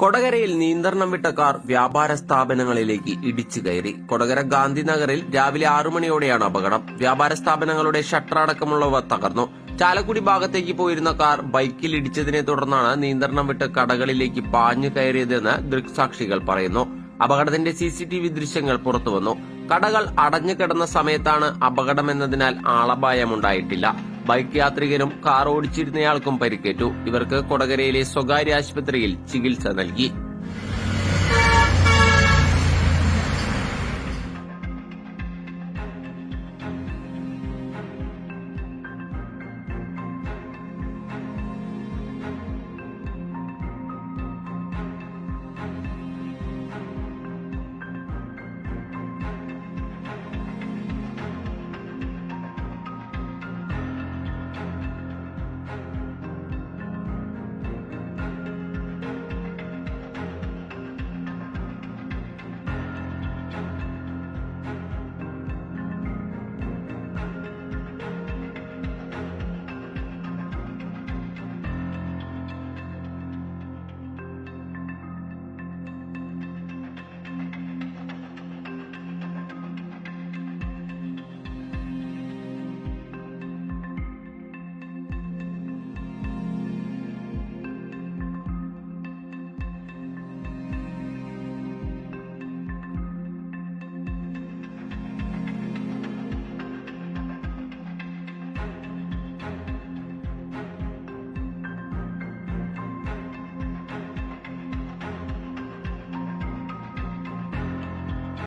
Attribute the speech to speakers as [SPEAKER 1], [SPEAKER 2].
[SPEAKER 1] കൊടകരയിൽ നിയന്ത്രണം വിട്ട കാർ വ്യാപാര സ്ഥാപനങ്ങളിലേക്ക് ഇടിച്ചു കയറി. കൊടകര ഗാന്ധിനഗറിൽ രാവിലെ 6 മണിയോടെയാണ് അപകടം. വ്യാപാര സ്ഥാപനങ്ങളുടെ ഷട്ടർ അടക്കമുള്ളവ തകർന്നു. ചാലക്കുടി ഭാഗത്തേക്ക് പോയിരുന്ന കാർ ബൈക്കിൽ ഇടിച്ചതിനെ തുടർന്നാണ് നിയന്ത്രണം വിട്ട് കടകളിലേക്ക് പാഞ്ഞു കയറിയതെന്ന് ദൃക്സാക്ഷികൾ പറയുന്നു. അപകടത്തിന്റെ CCTV ദൃശ്യങ്ങൾ പുറത്തുവന്നു. കടകൾ അടഞ്ഞു കിടന്ന സമയത്താണ് അപകടമെന്നതിനാൽ ആളപായമുണ്ടായിട്ടില്ല. ബൈക്ക് യാത്രികനും കാർ ഓടിച്ചിരുന്നയാൾക്കും പരിക്കേറ്റു. ഇവർക്ക് കൊടകരയിലെ സ്വകാര്യ ആശുപത്രിയിൽ ചികിത്സ നൽകി.